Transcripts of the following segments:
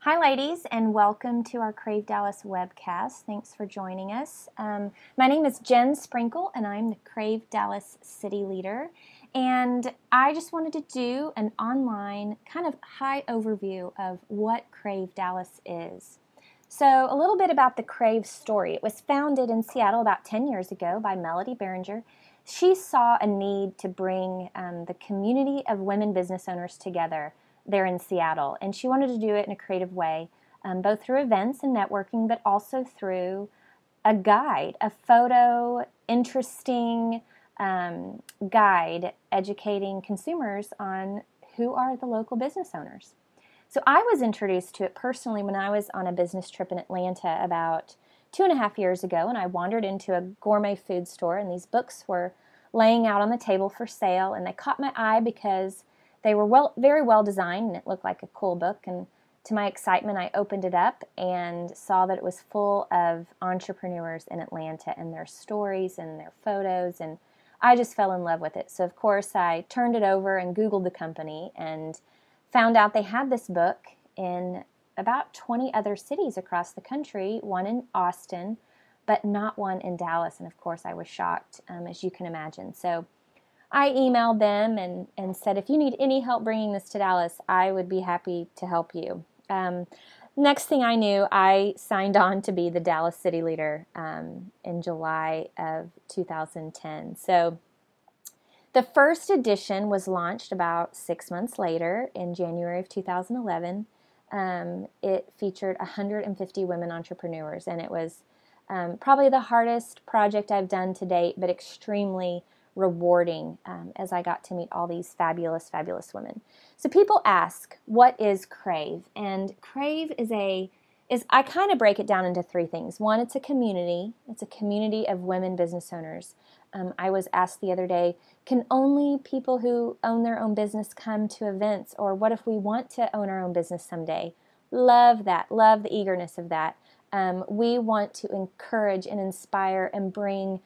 Hi, ladies, and welcome to our CRAVE Dallas webcast. Thanks for joining us. My name is Jen Sprinkle, and I'm the CRAVE Dallas City Leader. And I just wanted to do an online kind of high overview of what CRAVE Dallas is. So a little bit about the CRAVE story. It was founded in Seattle about 10 years ago by Melody Behringer. She saw a need to bring the community of women business owners together there in Seattle, and she wanted to do it in a creative way, both through events and networking, but also through a guide, a photo, interesting guide educating consumers on who are the local business owners. So I was introduced to it personally when I was on a business trip in Atlanta about 2.5 years ago, and I wandered into a gourmet food store, and these books were laying out on the table for sale, and they caught my eye because they were very well designed, and it looked like a cool book. And to my excitement, I opened it up and saw that it was full of entrepreneurs in Atlanta and their stories and their photos, and I just fell in love with it. So of course I turned it over and Googled the company and found out they had this book in about 20 other cities across the country, one in Austin, but not one in Dallas. And of course I was shocked, as you can imagine. So I emailed them and said, if you need any help bringing this to Dallas, I would be happy to help you. Next thing I knew, I signed on to be the Dallas City Leader in July of 2010. So the first edition was launched about 6 months later in January of 2011. It featured 150 women entrepreneurs, and it was probably the hardest project I've done to date, but extremely rewarding as I got to meet all these fabulous, fabulous women. So people ask, what is CRAVE? And CRAVE is I kind of break it down into three things. One, it's a community. It's a community of women business owners. I was asked the other day, can only people who own their own business come to events? Or what if we want to own our own business someday? Love that. Love the eagerness of that. We want to encourage and inspire and bring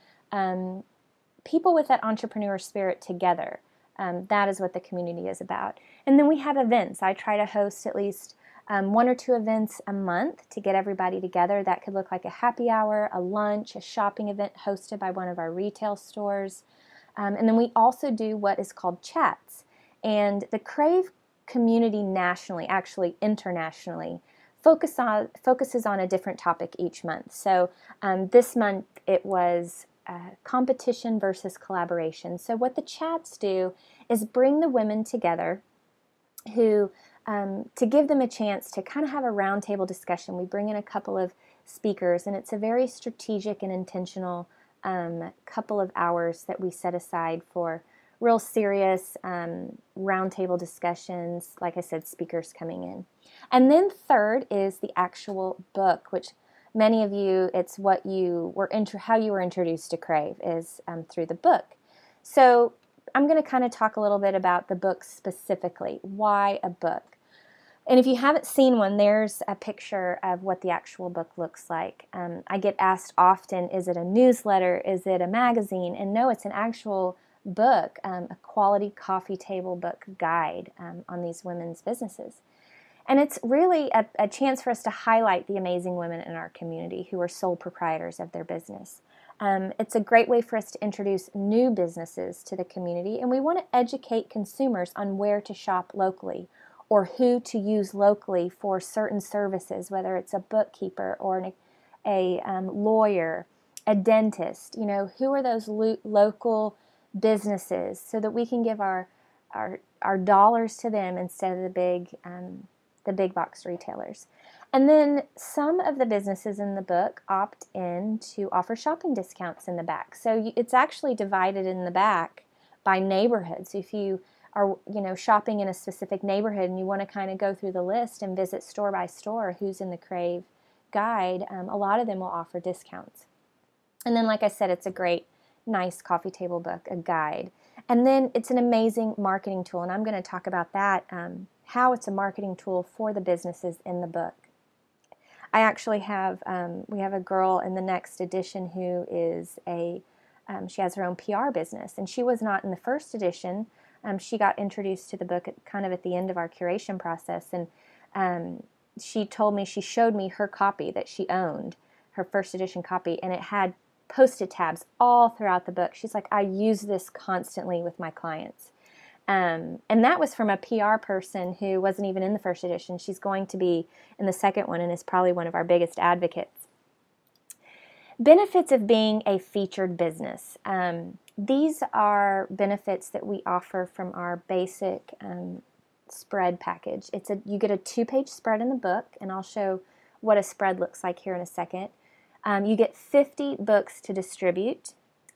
people with that entrepreneur spirit together. That is what the community is about. And then we have events. I try to host at least 1 or 2 events a month to get everybody together. That could look like a happy hour, a lunch, a shopping event hosted by one of our retail stores. And then we also do what is called chats. And the CRAVE community nationally, actually internationally, focuses on a different topic each month. So this month it was competition versus collaboration. So what the chats do is bring the women together who, to give them a chance to kind of have a roundtable discussion. We bring in a couple of speakers, and it's a very strategic and intentional couple of hours that we set aside for real serious roundtable discussions. Like I said, speakers coming in. And then third is the actual book, which many of you, it's what you were how you were introduced to CRAVE is through the book. So I'm going to kind of talk a little bit about the book specifically. Why a book? And if you haven't seen one, there's a picture of what the actual book looks like. I get asked often, is it a newsletter? Is it a magazine? And no, it's an actual book, a quality coffee table book guide on these women's businesses. And it's really a chance for us to highlight the amazing women in our community who are sole proprietors of their business. It's a great way for us to introduce new businesses to the community, and we want to educate consumers on where to shop locally or who to use locally for certain services, whether it's a bookkeeper or a lawyer, a dentist. You know, who are those local businesses so that we can give our dollars to them instead of the big box retailers. And then some of the businesses in the book opt in to offer shopping discounts in the back. So it's actually divided in the back by neighborhoods. If you are, shopping in a specific neighborhood and you want to kind of go through the list and visit store by store who's in the CRAVE guide, a lot of them will offer discounts. And then, like I said, it's a great, nice coffee table book, a guide. And then it's an amazing marketing tool, and I'm going to talk about that, how it's a marketing tool for the businesses in the book. I actually have, we have a girl in the next edition who is she has her own PR business, and she was not in the first edition. She got introduced to the book kind of at the end of our curation process, and she told me, she showed me her copy that she owned, her first edition copy, and it had Post-it tabs all throughout the book. She's like, I use this constantly with my clients. And that was from a PR person who wasn't even in the first edition. She's going to be in the second one and is probably one of our biggest advocates. Benefits of being a featured business. These are benefits that we offer from our basic spread package. You get a 2-page spread in the book, and I'll show what a spread looks like here in a second. You get 50 books to distribute.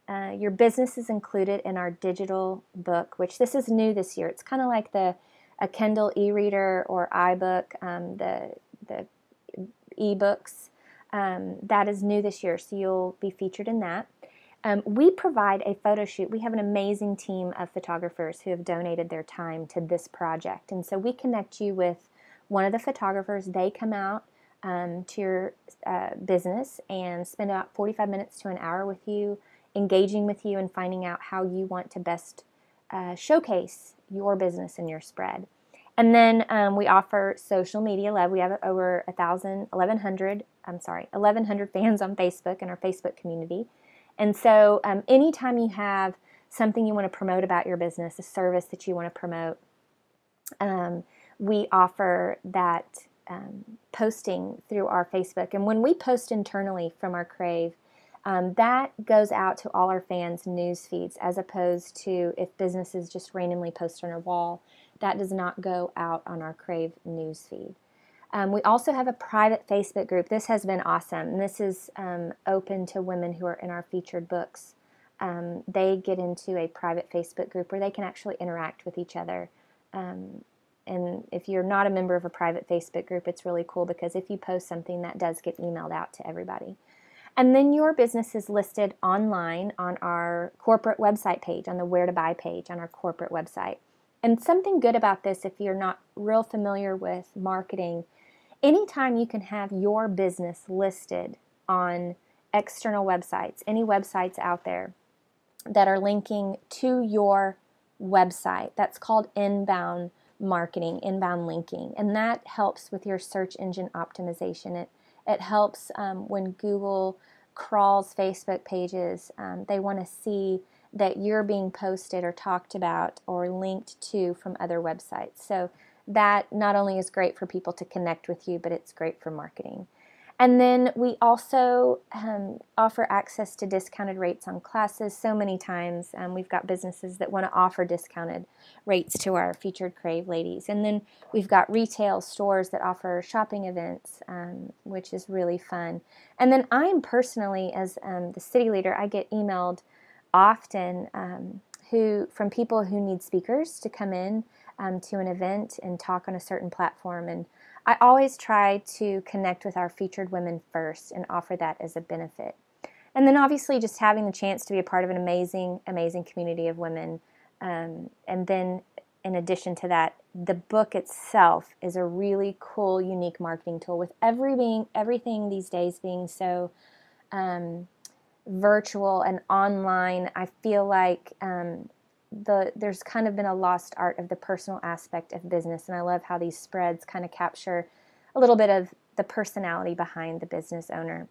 Your business is included in our digital book, which this is new this year. It's kind of like a Kindle e-reader or iBook, the e-books. That is new this year, so you'll be featured in that. We provide a photo shoot. We have an amazing team of photographers who have donated their time to this project. And so we connect you with one of the photographers. They come out to your business and spend about 45 minutes to an hour with you, engaging with you and finding out how you want to best showcase your business and your spread. And then we offer social media love. We have over 1,100 fans on Facebook in our Facebook community. And so anytime you have something you want to promote about your business, a service that you want to promote, we offer that posting through our Facebook. And when we post internally from our CRAVE, that goes out to all our fans' news feeds, as opposed to if businesses just randomly post on our wall. That does not go out on our CRAVE news feed. We also have a private Facebook group. This has been awesome, and this is open to women who are in our featured books. They get into a private Facebook group where they can actually interact with each other. And if you're not a member of a private Facebook group, it's really cool because if you post something, that does get emailed out to everybody. And then your business is listed online on our corporate website page, on the Where to Buy page on our corporate website. And something good about this, if you're not real familiar with marketing, anytime you can have your business listed on external websites, any websites out there that are linking to your website, that's called inbound marketing, inbound linking, and that helps with your search engine optimization. It helps when Google crawls Facebook pages. They want to see that you're being posted or talked about or linked to from other websites. So that not only is great for people to connect with you, but it's great for marketing. And then we also offer access to discounted rates on classes. So many times we've got businesses that want to offer discounted rates to our featured CRAVE ladies. And then we've got retail stores that offer shopping events, which is really fun. And then I'm personally, as the city leader, I get emailed often from people who need speakers to come in to an event and talk on a certain platform. And I always try to connect with our featured women first and offer that as a benefit. And then obviously just having the chance to be a part of an amazing, amazing community of women. And then in addition to that, the book itself is a really cool, unique marketing tool with everything these days being so virtual and online. I feel like there's kind of been a lost art of the personal aspect of business, and I love how these spreads kind of capture a little bit of the personality behind the business owner.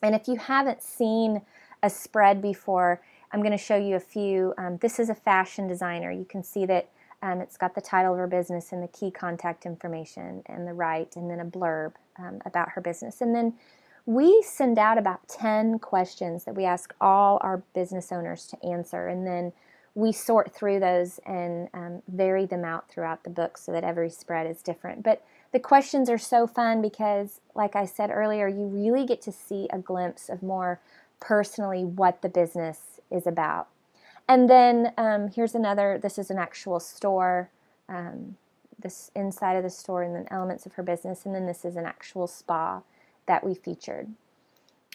And if you haven't seen a spread before, I'm going to show you a few. This is a fashion designer. You can see that it's got the title of her business and the key contact information and the right, and then a blurb about her business. And then we send out about 10 questions that we ask all our business owners to answer, and then we sort through those and vary them out throughout the book so that every spread is different. But the questions are so fun because, like I said earlier, you really get to see a glimpse of more personally what the business is about. And then here's another, this is an actual store, this inside of the store and then elements of her business, and then this is an actual spa that we featured.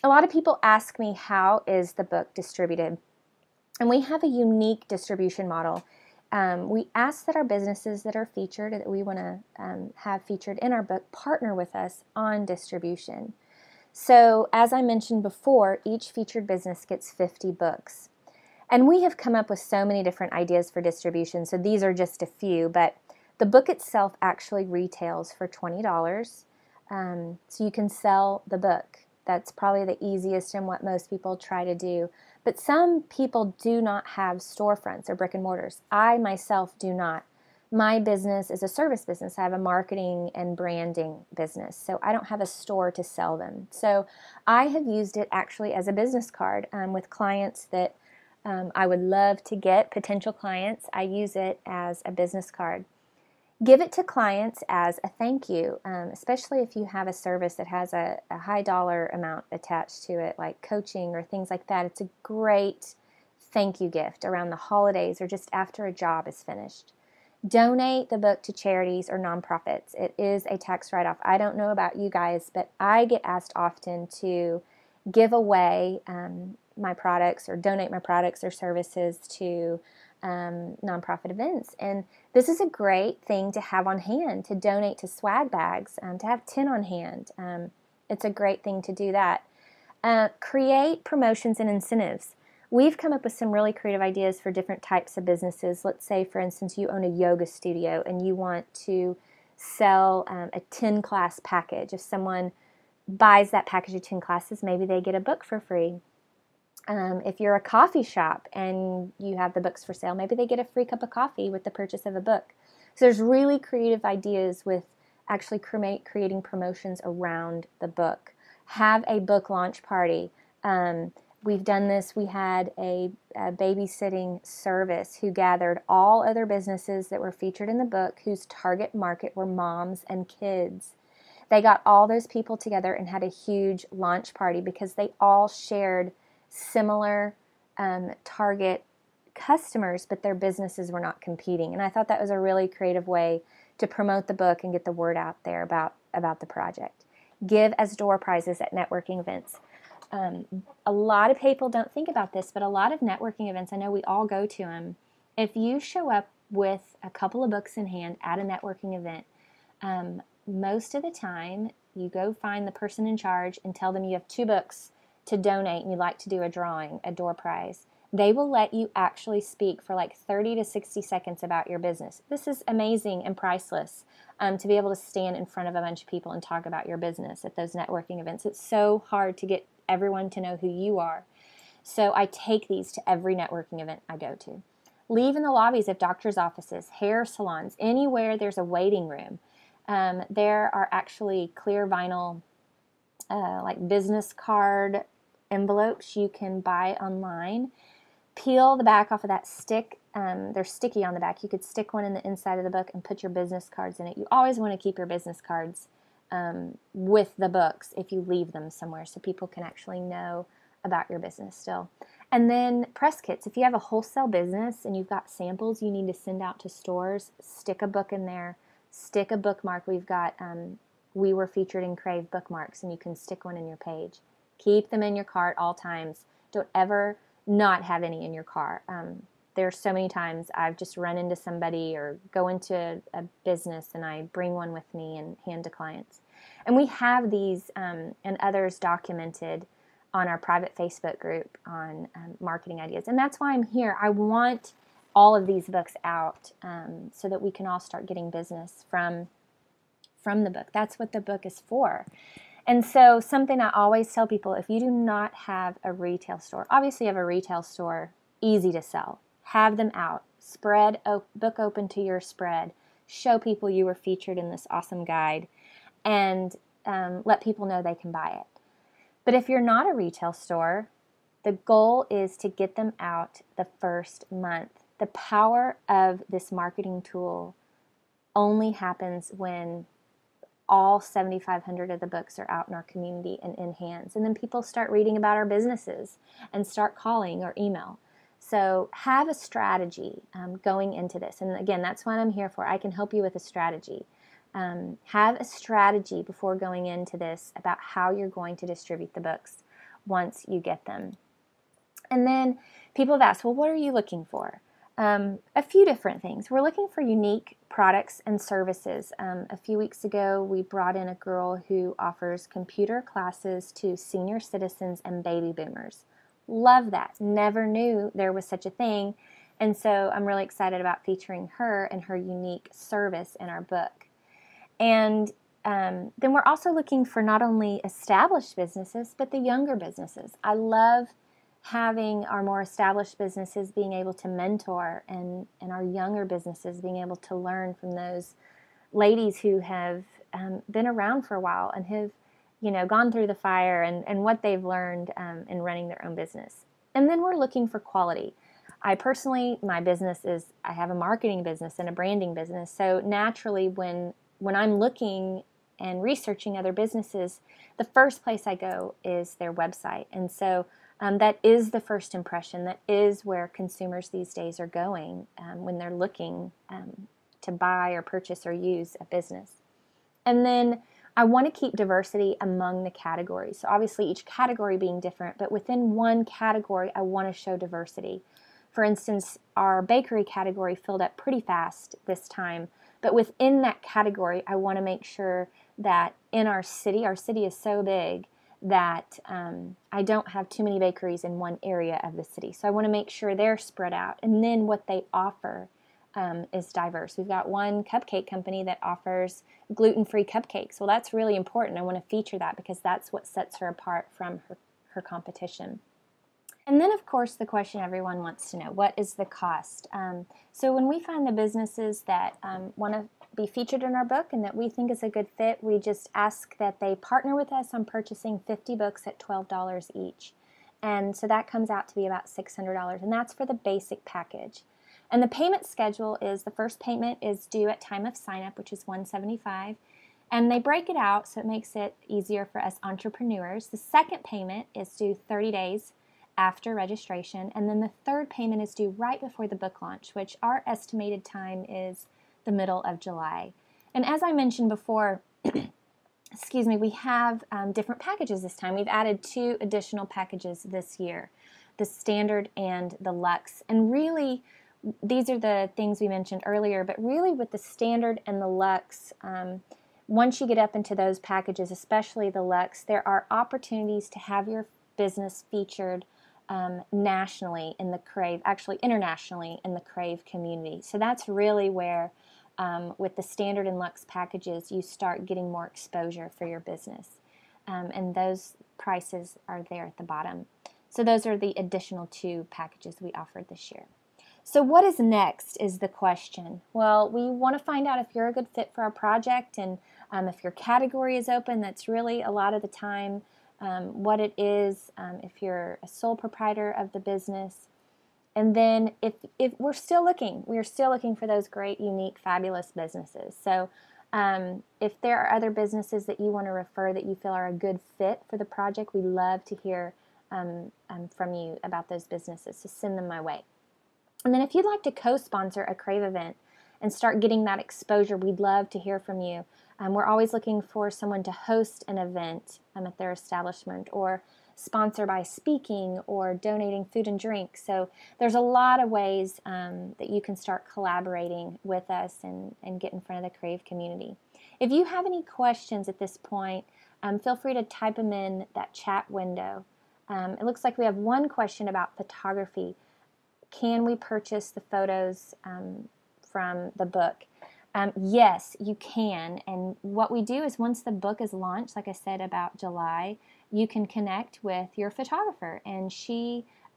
A lot of people ask me, how is the book distributed? And we have a unique distribution model. We ask that our businesses that are featured, that we want to have featured in our book, partner with us on distribution. So as I mentioned before, each featured business gets 50 books. And we have come up with so many different ideas for distribution, so these are just a few, but The book itself actually retails for $20, so you can sell the book. That's probably the easiest and what most people try to do. But some people do not have storefronts or brick and mortars. I myself do not. My business is a service business. I have a marketing and branding business, so I don't have a store to sell them. So I have used it actually as a business card with clients that I would love to get, potential clients. I use it as a business card. Give it to clients as a thank you, especially if you have a service that has a high dollar amount attached to it, like coaching or things like that. It's a great thank you gift around the holidays or just after a job is finished. Donate the book to charities or nonprofits. It is a tax write-off. I don't know about you guys, but I get asked often to give away my products or donate my products or services to nonprofit events. And this is a great thing to have on hand, to donate to swag bags, to have 10 on hand. It's a great thing to do that. Create promotions and incentives. We've come up with some really creative ideas for different types of businesses. Let's say, for instance, you own a yoga studio and you want to sell a 10-class package. If someone buys that package of 10 classes, maybe they get a book for free. If you're a coffee shop and you have the books for sale, maybe they get a free cup of coffee with the purchase of a book. So there's really creative ideas with actually creating promotions around the book. Have a book launch party. We've done this. We had a babysitting service who gathered all other businesses that were featured in the book whose target market were moms and kids. They got all those people together and had a huge launch party because they all shared similar target customers, but their businesses were not competing. And I thought that was a really creative way to promote the book and get the word out there about the project. Give as door prizes at networking events. A lot of people don't think about this, but a lot of networking events, I know we all go to them. If you show up with a couple of books in hand at a networking event, most of the time you go find the person in charge and tell them you have 2 books to donate and you'd like to do a drawing, a door prize. They will let you actually speak for like 30 to 60 seconds about your business. This is amazing and priceless to be able to stand in front of a bunch of people and talk about your business at those networking events. It's so hard to get everyone to know who you are. So I take these to every networking event I go to. Leave in the lobbies of doctors' offices, hair salons, anywhere there's a waiting room. There are actually clear vinyl like business card envelopes you can buy online. Peel the back off of that stick. They're sticky on the back. You could stick one in the inside of the book and put your business cards in it. You always want to keep your business cards with the books if you leave them somewhere so people can actually know about your business still. And then press kits. If you have a wholesale business and you've got samples you need to send out to stores, stick a book in there. Stick a bookmark. We've got, we were featured in CRAVE bookmarks, and you can stick one in your page. Keep them in your car at all times. Don't ever not have any in your car. There's so many times I've just run into somebody or go into a business and I bring one with me and hand to clients. And we have these and others documented on our private Facebook group on marketing ideas. And that's why I'm here. I want all of these books out so that we can all start getting business from the book. That's what the book is for. And so something I always tell people, if you do not have a retail store, obviously you have a retail store, easy to sell. Have them out. Spread, book open to your spread. Show people you were featured in this awesome guide and let people know they can buy it. But if you're not a retail store, the goal is to get them out the first month. The power of this marketing tool only happens when all 7,500 of the books are out in our community and in hands. And then people start reading about our businesses and start calling or email. So have a strategy going into this. And again, that's what I'm here for. I can help you with a strategy. Have a strategy before going into this about how you're going to distribute the books once you get them. And then people have asked, well, what are you looking for? A few different things. We're looking for unique products and services. A few weeks ago, we brought in a girl who offers computer classes to senior citizens and baby boomers. Love that. Never knew there was such a thing. And so I'm really excited about featuring her and her unique service in our book. And then we're also looking for not only established businesses, but the younger businesses. I love having our more established businesses being able to mentor, and our younger businesses being able to learn from those ladies who have been around for a while and have, gone through the fire, and what they've learned in running their own business. And then we're looking for quality. My business I have a marketing business and a branding business. So naturally, when I'm looking and researching other businesses, the first place I go is their website. And so that is the first impression. That is where consumers these days are going when they're looking to buy or purchase or use a business. And then I want to keep diversity among the categories. So obviously each category being different, but within one category, I want to show diversity. For instance, our bakery category filled up pretty fast this time, but within that category, I want to make sure that in our city is so big that I don't have too many bakeries in one area of the city. So I want to make sure they're spread out. And then what they offer is diverse. We've got one cupcake company that offers gluten-free cupcakes. Well, that's really important. I want to feature that because that's what sets her apart from her competition. And then, of course, the question everyone wants to know, what is the cost? So when we find the businesses that want to be featured in our book and that we think is a good fit, we just ask that they partner with us on purchasing 50 books at $12 each. And so that comes out to be about $600, and that's for the basic package. And the payment schedule is the first payment is due at time of sign-up, which is $175. And they break it out so it makes it easier for us entrepreneurs. The second payment is due 30 days after registration. And then the third payment is due right before the book launch, which our estimated time is the middle of July. And as I mentioned before, excuse me, we have different packages this time. We've added 2 additional packages this year, the Standard and the Luxe. And really, these are the things we mentioned earlier, but really with the Standard and the Luxe, once you get up into those packages, especially the Luxe, there are opportunities to have your business featured nationally in the CRAVE, actually internationally in the CRAVE community. So that's really where, with the Standard and Luxe packages, you start getting more exposure for your business. And those prices are there at the bottom. So those are the additional 2 packages we offered this year. So what is next is the question. Well, we want to find out if you're a good fit for our project, and if your category is open. That's really a lot of the time what it is, if you're a sole proprietor of the business. And then if we're still looking for those great, unique, fabulous businesses. So if there are other businesses that you want to refer that you feel are a good fit for the project, we'd love to hear from you about those businesses. So send them my way. And then if you'd like to co-sponsor a CRAVE event and start getting that exposure, we'd love to hear from you. We're always looking for someone to host an event at their establishment, or sponsor by speaking, or donating food and drink. So there's a lot of ways that you can start collaborating with us and get in front of the CRAVE community. If you have any questions at this point, feel free to type them in that chat window. It looks like we have one question about photography. Can we purchase the photos from the book? Yes, you can. And what we do is once the book is launched, like I said, about July, you can connect with your photographer. And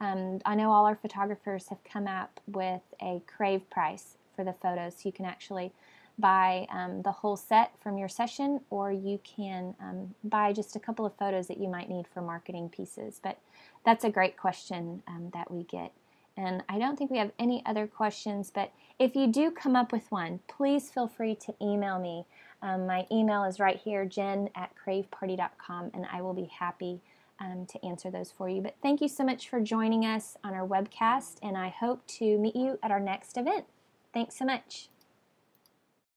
I know all our photographers have come up with a CRAVE price for the photos. So you can actually buy the whole set from your session, or you can buy just a couple of photos that you might need for marketing pieces. But that's a great question that we get. And I don't think we have any other questions, but if you do come up with one, please feel free to email me. My email is right here, jen@craveparty.com, and I will be happy to answer those for you. But thank you so much for joining us on our webcast, and I hope to meet you at our next event. Thanks so much.